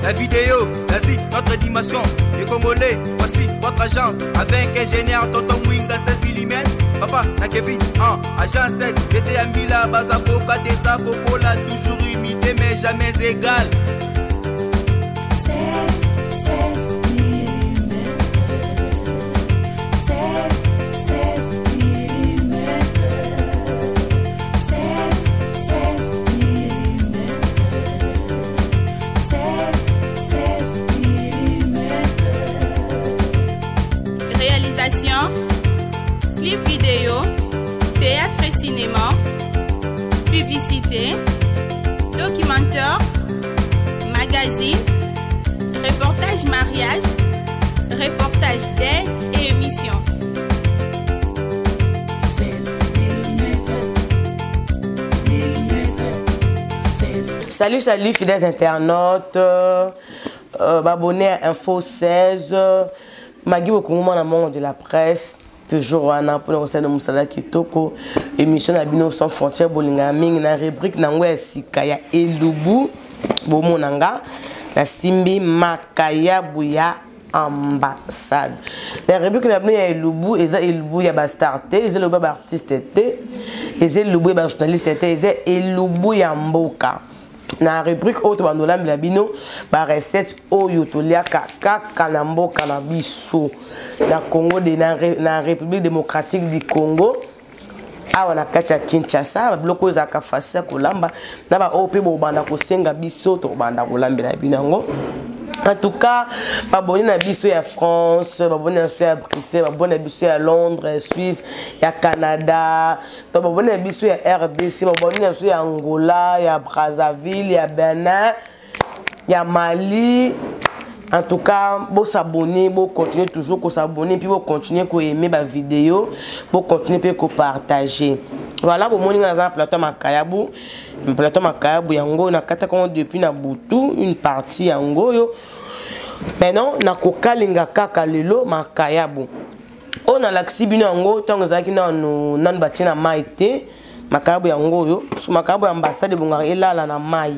la vidéo, vas-y, notre dimension. Les Congolais, voici votre agence. Avec ingénieur Tonton Mwinga 16 mm. Papa, na Kevin, agence 16. J'étais à Mila, Bazako, Kadesa, Kokola, toujours imité mais jamais égal. 16 mm. 16 mm. 16 mm. 16 mm. Réalisation, clip vidéo, théâtre et cinéma, publicité, documentaire, magazine, reportage mariage, reportage d'aide et émission. 16 mm. Salut fidèles internautes, abonnés à Info 16, Magui Bokongo na monde de la presse, toujours en appel au sein de Moussala Kitoko, émission Abino sans frontières, Bolinga Ming, na rubrique Nangwe Sikaya Elubu, Bomonanga, na Simbi Makaya Bouya ambassade. La rubrique Nabino ya Elubu, Eza Elubu ya Bastarte, Eza Elubu ya artiste, Eza Elubu ya journaliste, Eza Elubu ya Mboka. Na rubrique autre bandola milabino ba recette oyo toliaka kaka na mboka na biso na Congo de na République démocratique du Congo awa na kati ya Kinshasa ba biloko ezaka facile kolamba na ba OP bo banda kosenga biso to banda kolambela binango. En tout cas, baboni na biso ya France, baboni na biso ya Bruxelles, baboni na biso ya Londres, Suisse, ya Canada, baboni na biso ya RDC, baboni na biso ya Angola, ya Brazzaville, ya Benin, ya Mali. En tout cas, vous s'abonner, vous continuez toujours à s'abonner, puis vous continuez à aimer ma vidéo, vous continuez à partager. Voilà, vous avez un plateau Makayabu, un plateau Makayabu, yango na kata depuis na butu une partie yango yo. Maintenant, na kokalinga kaka lelo Makayabu. On a l'axibino yango tant zaki na nan batina maite Makayabu yango yo, sur Makayabu ambassade bongara elala na mai.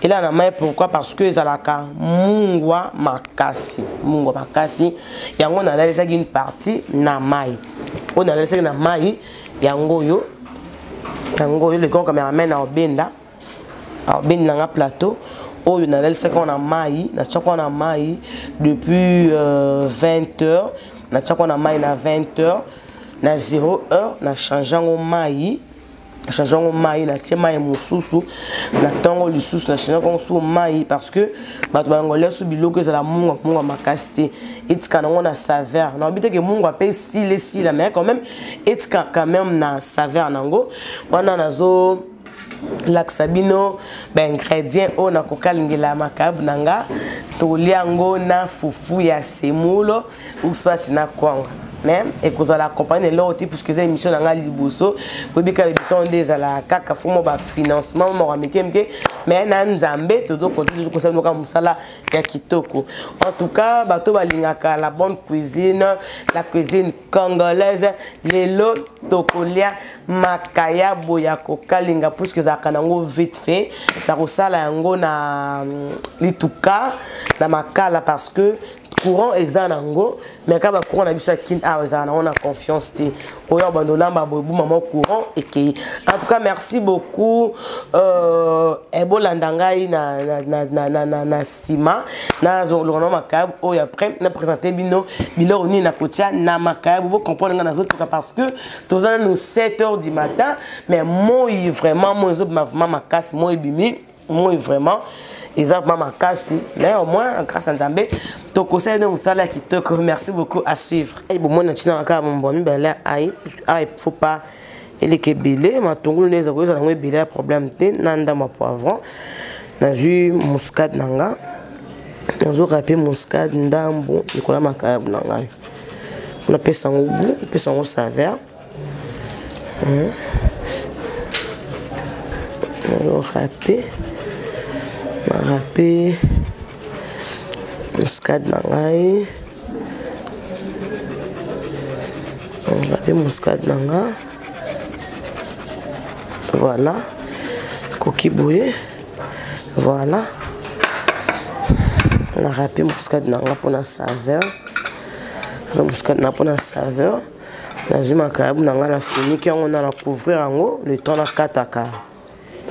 Et là, pourquoi? Parce que Zalaka Mungwa Makasi. Mungwa Makasi. Yango na laissé une partie na mai. On a laissé na mai. Yango yo. Yango yo, le grand caméraman na Obenda. A Obenda na plateau. Oh, on a laissé qu'on a mai. Na chakon na mai depuis 20h. Na chakon na mai na 20h. Na 0h. Na changeant au mai. Changeons maï na tia maï mususu na tango lisusu na changeons sou maï parce que bato balangolé sou biloko za la munga makasti etika na ngona saveur na obite ke munga pe si la mais quand même etika quand même na saveur nango wana nazo laksabino ba ingrédient o na kokalingela makabu nanga toliango na fufu ya semulo ou soit na kwanga. Mais et que vous allez accompagner l'autre parce que c'est une émission dans la liboso vous bien que l'émission des à la kaka faut moi financement moi mais na nzambe tout continue comme ça nous comme ça ya kitoko. En tout cas bato balingaka la bonne cuisine, la cuisine congolaise lelo tokolia makaya boya kokalinga parce que ça kanango vite fait na kosala yango na lituka na makala parce que courant exanango mais quand courant na bisa kin on a confiance té oyo bandolamba bobu maman courant et qui en tout cas merci beaucoup ebolandangai na sima na zolona makab oyo après na présenter bino oni na kotia na makab vous comprendre na autres parce que tous à nous 7h du matin mais moi vraiment moi ma casse moi bimi moi vraiment exemple ma casse mais au moins grâce à Nzambe to conseil de Moussala qui te merci beaucoup à suivre et bon moi na tina ka mon mi bela ai faut pas ele ke belé ma tongolo les akoyo za ngwe belé problème te nanda ma poivron na jus muscade nanga nazo rapé muscade ndambo nikola makayab nanga on appelle ça goût on appelle ça saveur on rapé muscade nangai on rapé muscade nanga voilà coquille bouillée voilà On a râpé muscade nanga pour la saveur. La muscade nanga pour la saveur. On a zoom à carabou nanga la fini qui on a la couvrir en haut le temps la kataka.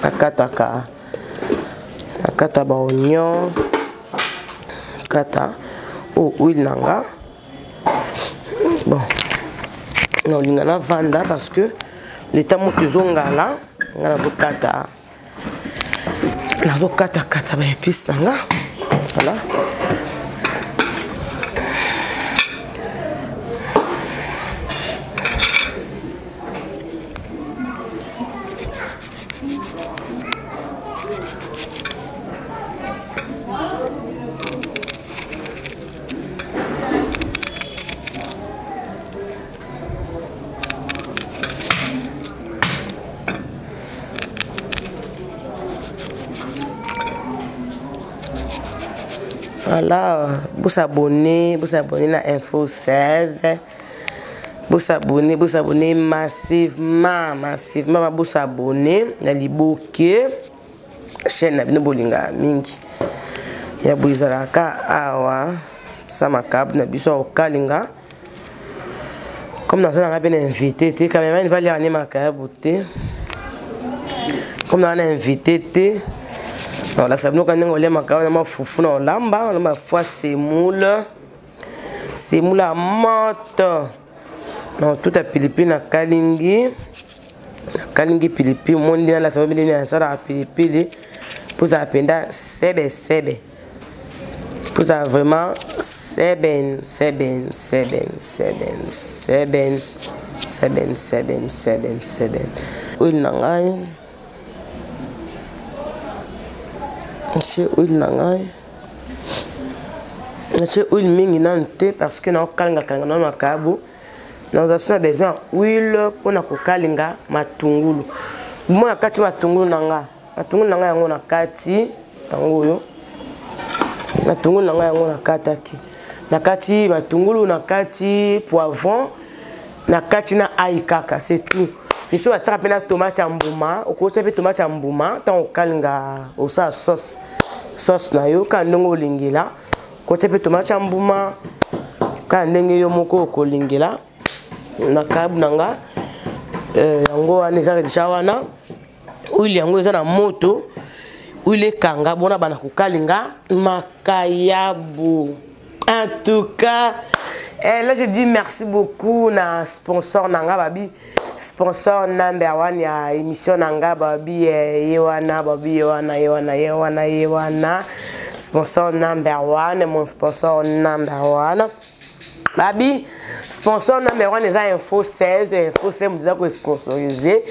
La kataka. La kata ba oignon. Kata. Oh huile nanga. Bon. On lingana vanda parce que le temps où tu ngala ngala zo kata. La zo kata kata ba épice nanga. Voilà. Voilà, vous abonnez à Info 16. Vous abonnez massivement, vous abonnez à l'Iboké, chaîne na bolinga mingi. Ya buizalaka awa samakab na biso okalinga. Comme nous avons bien invité, quand même il va aller en makabouté. Comme nous avons invité, non, la sabino quand on l'a quand on a foufou dans lamba, on a foi semoule à moto. Non, tout à Philippines à kalingi Philippines, mon lien la sabino bien ça à Philippines pour apenda sebe. Pour ça vraiment seben. Huile nangai. Monsieur huile nangai. Monsieur huile mingi nante parce que na kalinga na makabu. Nous avons besoin d'huile pour na kokalinga matungulu. Moi nakati matungulu nanga. Matungulu nanga yango nakati tango yo. Matungulu nanga yango nakataki. Nakati matungulu nakati poivron. Nakati na ail kaka, c'est tout. Ici on va faire tomate en bouma, au côté de tomate en bouma, tant au kalinga au sauce na yo quand ndongo lingela, côté de tomate en bouma, quand ndenge yo moko ko lingela, na kabu nanga, yango aneza déjà wana, huile yango eza na moto, huile kanga bona bana ko kalinga makayabu. En tout cas, là je dis merci beaucoup na sponsor nanga babi. Sponsor number 1 ya émission nanga babi yewana sponsor number 1 mon sponsor number 1 babi sponsor number 1 les Info 16 me disait que sponsoriser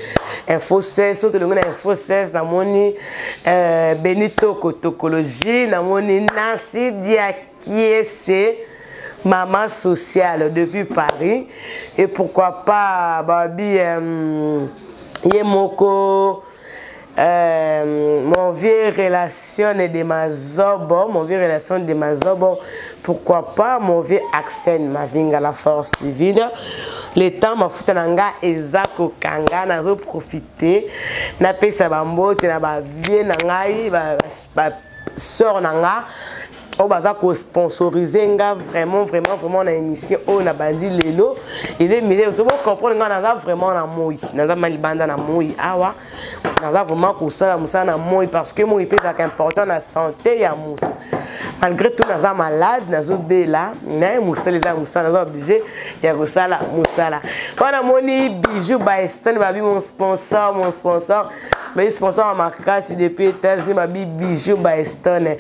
Info 16 surtout le Info 16 na moni Benito Kotokologie na moni Nancy Diakiese maman sociale depuis Paris et pourquoi pas babi Yemoko mon vieux relation de Mazobo pourquoi pas mon vieux accent ma vinga la force divine le temps ma futananga ezako kanga nazo profiter na pesa bambote na ba vie nangai ba sort nanga on va sponsoriser vraiment na émission on a bandi lelo ils aiment aussi comprendre nga vraiment na moi na malibanda na moi awa na vraiment ko sala musana moi parce que moi pesa important na santé ya mutu malgré tout na malade na zo bela na musala obligé ya ko sala musala wana moni bijou by Stone babi mon sponsor mais sponsor à ma casse depuis États-Unis babi bijou by Stone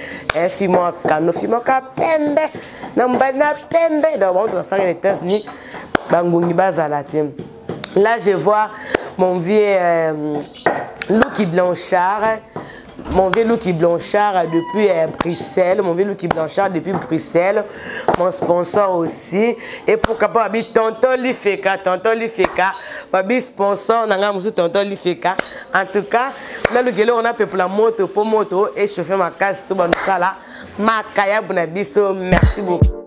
fimo ka pembe na mbana pembe donc on doit les États-Unis bangungi bazala tem. Là je vois mon vieux Lucky Blanchard depuis Bruxelles, mon sponsor aussi et pourquoi pas tonton Lifeka babi sponsor nanga musu tonton Lifeka. En tout cas là le gelo on a fait pour la moto et chauffer ma casse tout bon ça là makaya bunabiso merci beaucoup.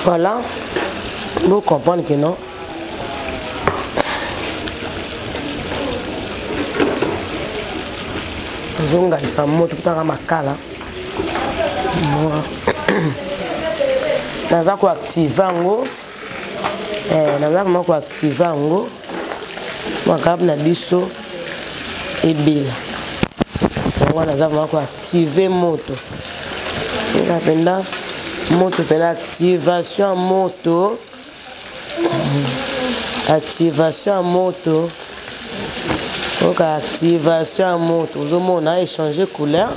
Voilà. Vous comprenez que non. Je vais regarder ça moto pour ma cala. Naza ko activer ngo. Naza ko activer ngo. Makab na biso ebila. On naza ko activer moto. Ngapenda moto pela activation moto. Activation moto. Donc activation moto. On a échangé couleur.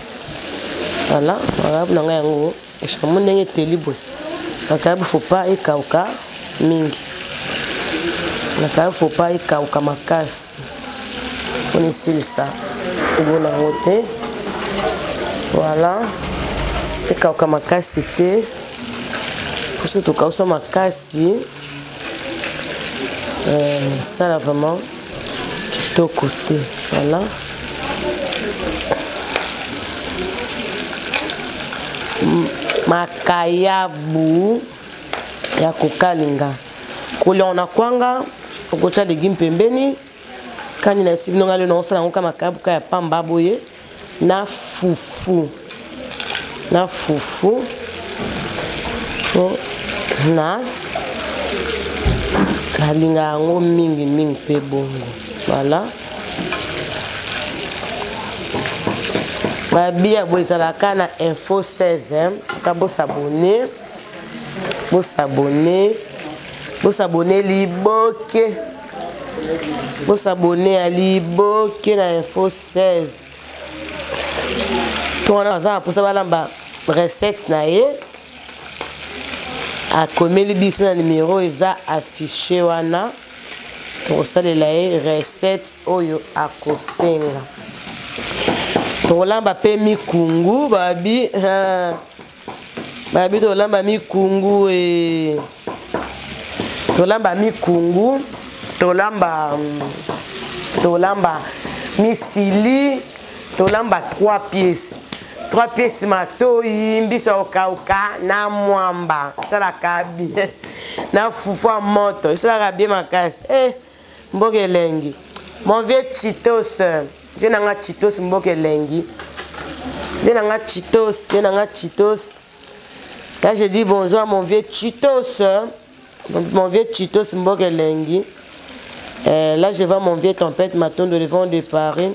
Voilà, on a yango. Échangement ndenge telibo. Donc il faut pas ekauka mingi. Il faut pas ekauka makasi. On essaye ça. On a roté. Voilà. Ekauka makasi te. Parce que tout cas ça makasi. Ça là vraiment tout côté. Voilà. Makayabu ya kukalinga. Kuliona kwanga ukucha legime pembeni. Kani na sibi nonga leo naosala ngoka makayabu kaya pamba boye na fufu. Na fufu. Na linga ngo mingi pe bongo. Voilà. Babia boizalaka na info 16 kabo s'abonner. Bo s'abonner liboke. Bo s'abonner à liboke na info 16. Toi on a ça pour ça balamba recette na ye. A komeli biso na numéro eza affiché wana. Pour ça les recettes oyo akosenga. Tolamba pe mikungu babi babi tolamba mikungu tolamba mikungu tolamba misili tolamba 3 pièces matoi mbisa okauka na mwamba sala kabi na fufu moto sala bien makasi mboke lengi mon vieux Chitos. Je n'ai pas Chitos mboke lengi. Je n'ai pas Chitos. Là je dis bonjour à mon vieux Chitos. Mon vieux Chitos mboke lengi. Là je vois mon vieux Tempête Maton de Levant de Paris.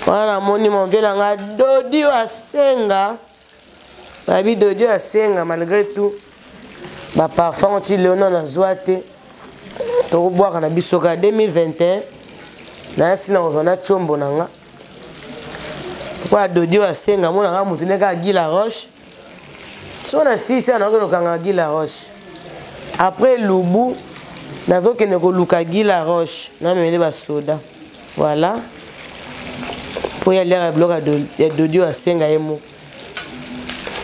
Voilà mon vieux langa Dodi Asenga. Babi Dodi Asenga malgré tout. Ba parfum anti Léonon na zoate. To boire na bisoka 2021. Na sina ozona chombo nanga. Kwa Dodi Asenga mona nga mutu neka Gila Roche. So na sisi na ko kanga Gila Roche. Après Lubu nazo kene ko luka Gila Roche na mele ba soda. Voilà. Pour y aller à bloc de Dodi Asenga emo.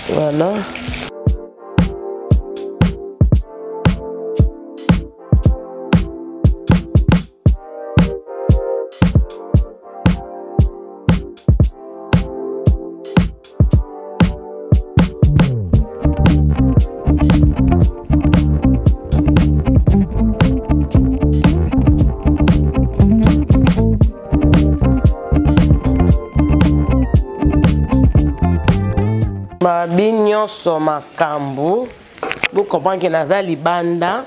Voilà. Babinyo soma kambu. Vous comprenez que naza libanda.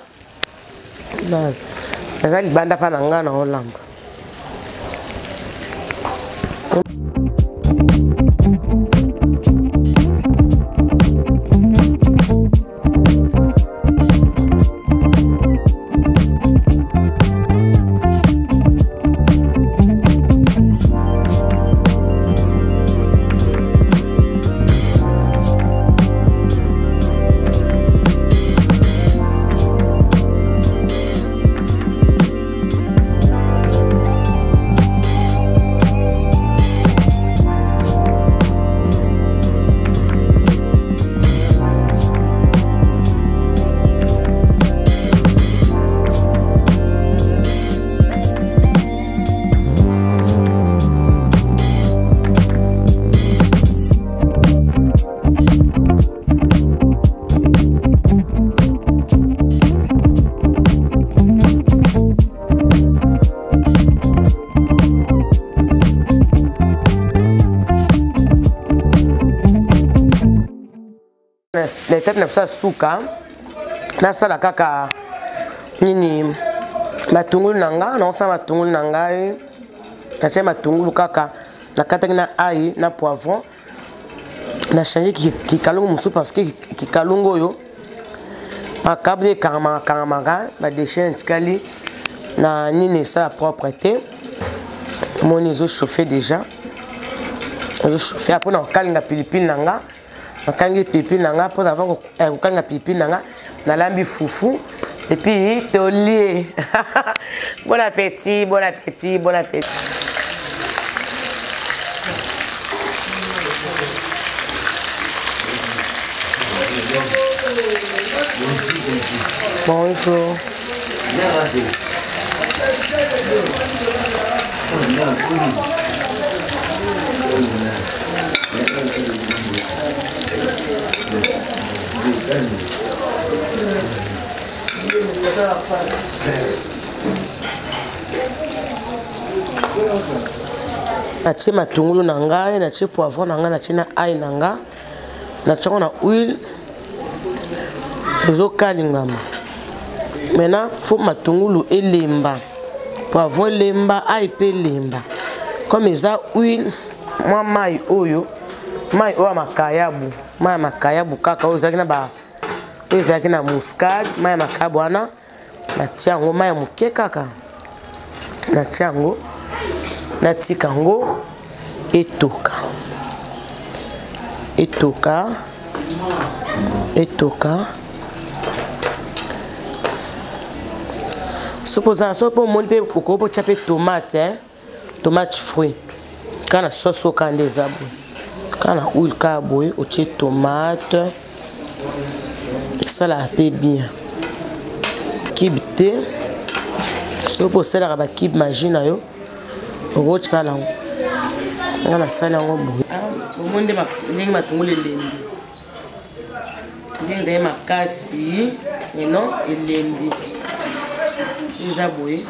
Naza libanda pa nanga na olamba. l'étape na ça suka na sala kaka nini matungulu nanga na osama matungulu nanga na chema matungulu kaka na kata na ail na poivron na changer ki kalungu musu parce que ki kalungu yo makabde karama ba déchet ntikali na nini ça la propreté mon iso chauffer déjà je chauffer après na kalinga pilipili nanga na kangi pilipili nanga pour avoir kanga pilipili nanga na lambi fufu et puis tolier bon appétit bon appétit bon appétit. Bonjour. Natie matungulu na ngai, natie poivron na ngai, natie na ail na ngai, natie na huile. Ezo kalingama. Maintenant, faut matungulu elemba. Poivron elemba, ail pe elemba. Comme ça huile, moi mai oyo makayabu. Mai makayabu kaka oyo zaki na ba. Oyo zaki na muscade, mai makayabu ana. Natia yango mai muke kaka. Natia yango. Natika yango etoka. Etoka. Etoka. Supposons que mon père pour chaper tomate, tomate fruit. Quand la sauce au can des abos, quand la huile carboy, au tché tomate, ça la paie bien. Kibité, supposons la rabat kib magina yo, au salon. Quand la salle en bout. Au monde de ma tongue les lendis. J'ai ma casse et non, il lendis. Zaboué.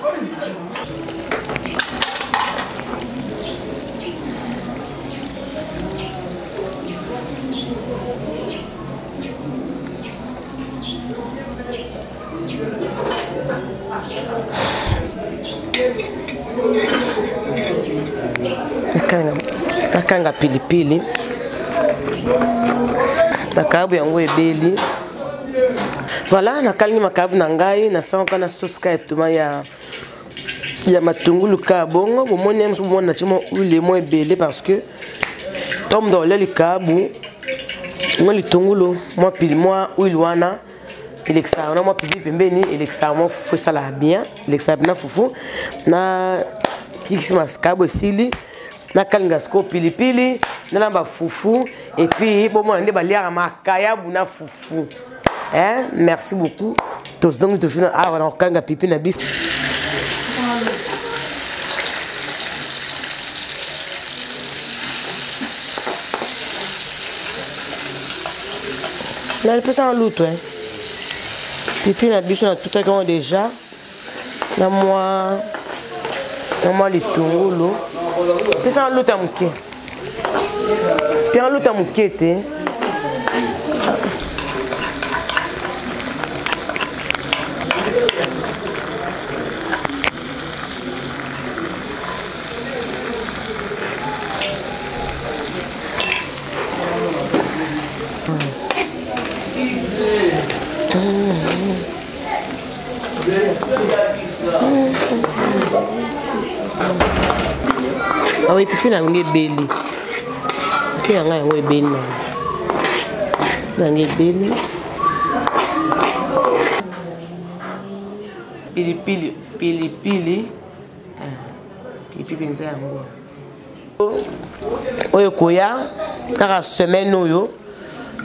Nakanga pilipili. Nakabu yango ebeli. Voilà, na kalini makabu na ngai na sanga na sauce ka etuma ya matungulu ka bongo bomoni mso bomona chimo huile mo ebele parce que tom do le kabu mo litungulu mo pili mo huile wana elexa na mo pili pembeni elexa mo faut ça la bien elexa na fufu na tiksi maskabu sili na kalinga sko pilipili na lamba fufu et puis bomona nde balia makayabu na fufu. Hein? Merci beaucoup. Tous donc toujours ah voilà kanga pipi na bis. Là il peut ça en l'autre hein. Pipi na bis on a tout à déjà. Na moi les tongolo. C'est ça en l'autre à mouké. Puis en l'autre à mouké té. Ah oui, puis na nge beli. Puis na nge beli. Na nge beli. Pilipili. Pilipili nza yango. Oyo koya kaka semaine oyo.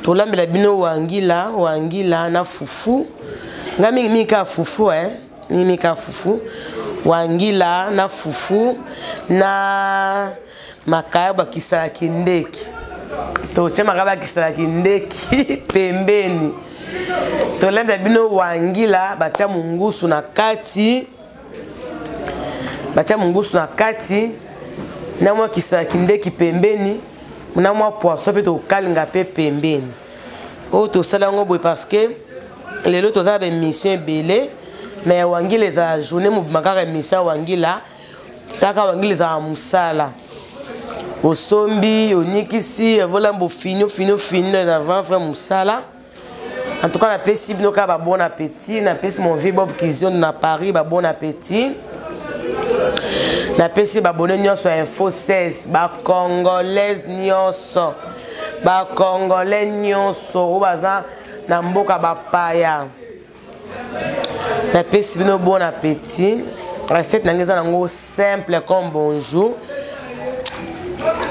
Tolambela bino wangila na fufu. Ngami mika fufu mika fufu. Wangila na fufu na makayaba kisaki ndeki. Toche makayaba kisaki ndeki pembeni. Tolembela bino wangila bacha mungusu na kati. Bacha mungusu na kati. Na mwa kisaki ndeki pembeni. Na mwa poisson pe to kalinga pe pembeni. Oh, tout ça, parce que les autres ont des missions belées, mais wangi les a journée mobimaka mission wangi là, taka wangi les a musala. Au sombi, au nikisi, voilà bon fino avant frère musala. En tout cas, la pesi binoka ba bon appétit, na pesi mon vieux Bob Kizio na Paris ba bon appétit. Na pesi ba bonne nyonso info 16 ba congolaise nyonso. Ba congolais nyonso baza na mboka ba paya. Na pesi bino bon appétit. Recette nangeza nango simple comme bonjour.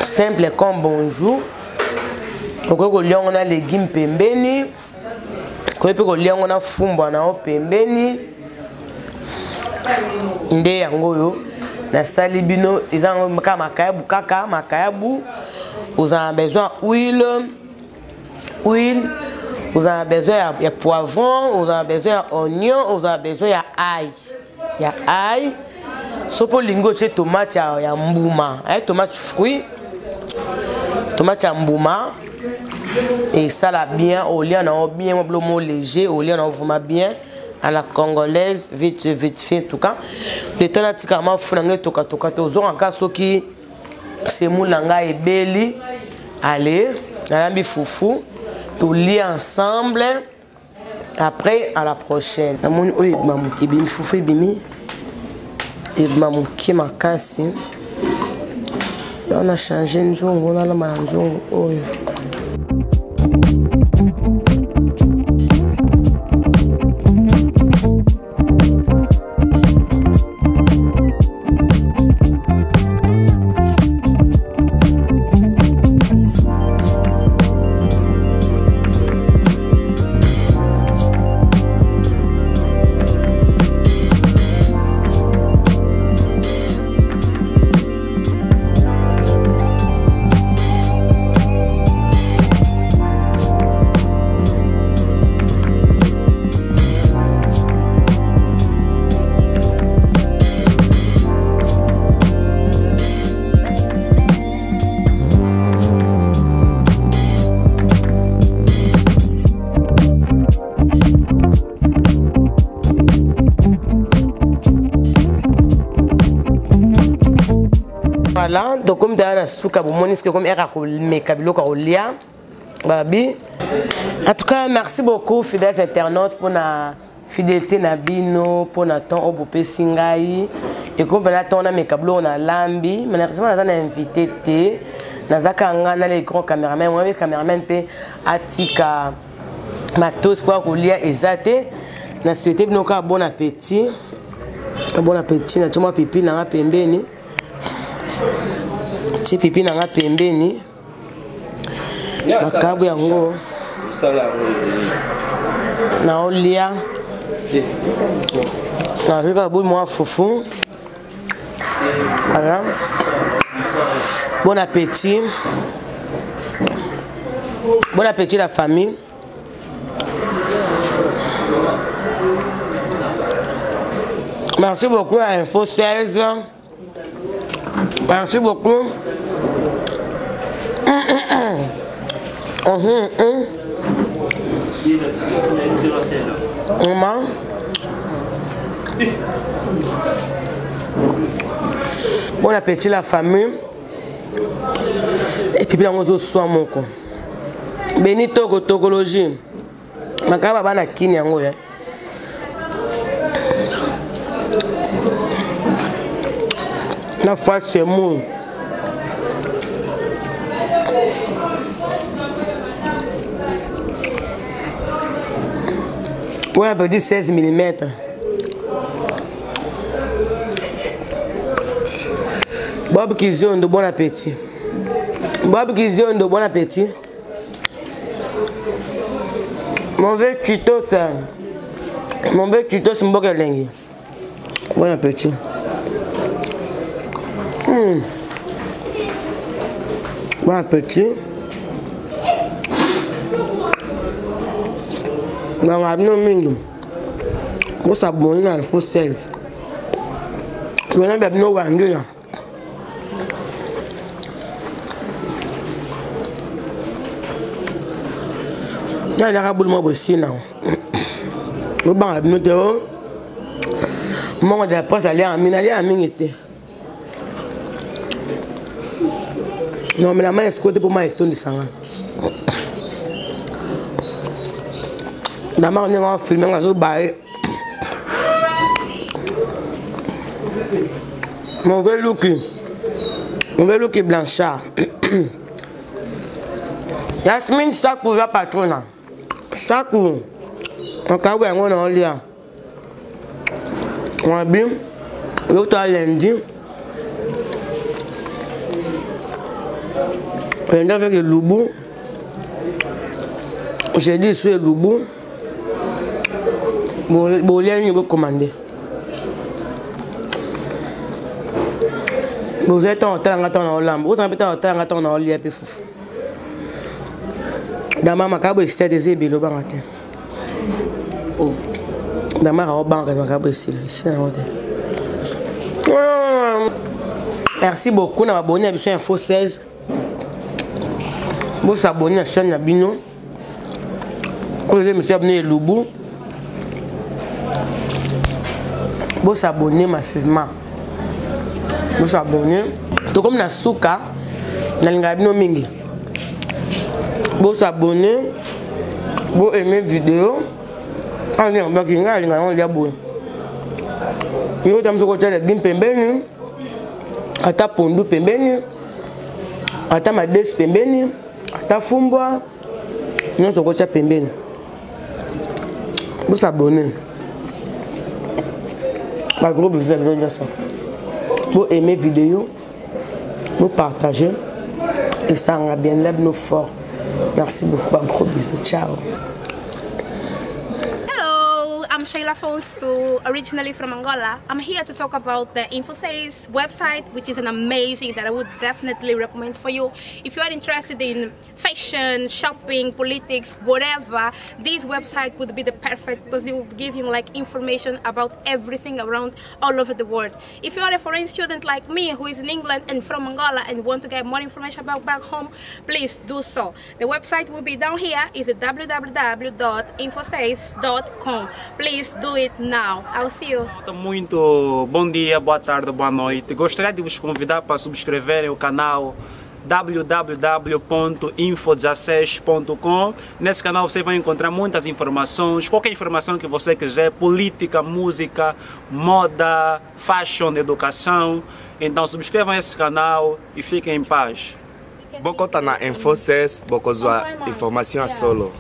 Simple comme bonjour. Okoko liongo na légumes pembeni. Koyepe liongo na fumba na o pembeni. Nde yango yo na sali bino ezango makayabu kaka makayabu. Vous avez besoin d'huile, vous avez besoin de poivron, vous avez besoin d'oignon, vous avez besoin d'ail. Il y a ail. So pour lingo chez tomate il y a mbouma, tomate fruit, tomate mbouma et ça là bien au lieu on a bien un léger, au lieu on a vraiment bien à la congolaise vite fait en tout cas. Le temps là tikama funanga toka tozo en cas soki c'est moulanga et beli. Allez, on foufou, tout lié ensemble. Après, à la prochaine. Oui, maman qui bimi foufou bimi. Et maman qui m'a cassé. On a changé une jour, on a la malanjon. Voilà, donc comme dans souka comme babi. En tout cas, merci beaucoup fidèles internautes pour la fidélité nabino, pour na temps au bopé singai et comme na temps na mekablo na lambi, mais malheureusement na invité té na zakanga na les grands caméramans, moi les caméramans pe atika matos pour kolia ezate na souhaiter binoka bon appétit. Bon appétit na tuma pipi na pembeni. Ti pipi na pembeni. Makabu yango na olia na rika bout moi foufou. Voilà. Bon appétit. Bon appétit la famille. Merci beaucoup à Info 16. Merci beaucoup. Bon appétit la famille. Et puis bien on se soin mon con. Benito Togologie. Makaba bana kini yango ya. La face c'est mou. Ouais, on peut dire 16 mm. Bob Kizio de bon appétit. Bob Kizio de bon appétit. Mon vieux tuto ça. Mon vieux tuto c'est bon lengi. Bon appétit. Bon appétit. Dans la mingo. Vous s'abonnez à Info 16. Vous n'avez pas de wangi là. Il y a un boulot aussi. Le banc a bien mon de la presse allait en mine, était. Non, mais la main est côté pour moi et tout le sang. La main on est en film, on a joué bail. Mon veut Blanchard. Yasmine sac pour la patronne. Sac pour. On a vu un lien. On a bien. L'autre lundi. On a avec le loubou. J'ai dit sur le loubou. Bon, lien, vous commandez. Vous êtes en train de lambe. Vous êtes en train de lire puis foufou. Dama makabo c'était des ébilo bangaté. Oh. Dama ra banque makabo ici là hotel. Merci beaucoup na abonné à Bichon Info 16. Vous abonnez à la chaîne Nabino. Vous me abonner Loubou. Vous abonnez massivement. Vous abonnez. Tout comme na Souka, na Lingabino Mingi. Vous abonnez. Vous aimez vidéo. On est en bas qui on y a beau. Nous sommes sur le côté de Gimpembeni. Ata Pondu Pembeni. Ata Mades Pembeni. Ata Fumbwa. Nous sommes sur le côté de Pembeni. Vous abonnez. Par groupe, vous avez besoin de ça. Vous aimez vidéo. Vous partagez. Et ça en a bien l'air nous fort. Merci beaucoup. Un gros bisou. Ciao. I'm Sheila Fonsu, originally from Angola. I'm here to talk about the InfoSays website, which is an amazing that I would definitely recommend for you. If you are interested in fashion, shopping, politics, whatever, this website would be the perfect because it will give you like information about everything around all over the world. If you are a foreign student like me who is in England and from Angola and want to get more information about back home, please do so. The website will be down here. It's www.infosays.com. Please do it now. I'll see you. Muito bom dia, boa tarde, boa noite. Gostaria de vos convidar para subscreverem o canal www.info16.com. Nesse canal você vai encontrar muitas informações, qualquer informação que você quiser, política, música, moda, fashion, educação. Então subscrevam esse canal e fiquem em paz. Boko tá na InfoSays, boko zua informação a solo.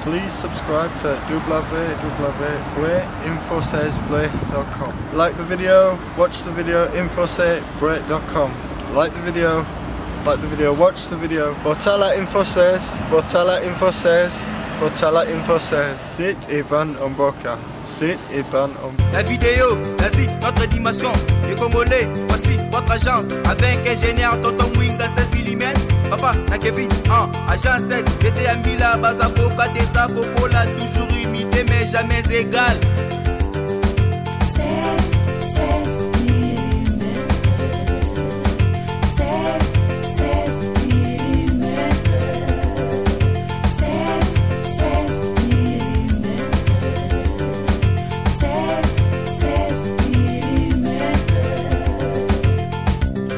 Please subscribe to www.infosaysplay.com. Like the video, watch the video, infosaysplay.com. Like the video, watch the video. Botala InfoSays, Botala InfoSays, Botala InfoSays. Sit Iban Omboka. Sit Iban Omboka. La vidéo, vas-y, notre dimension. Du Congolais, voici votre agence. Avec ingénieur Tonton Mwinga 16 mm. Papa, na Kevin, agence 16. J'étais à Mila, Bazako, Kadesa, Kokola, toujours imité mais jamais égal. 16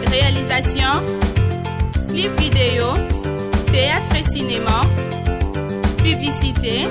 Réalisation, clip vidéo, théâtre et cinéma, publicité.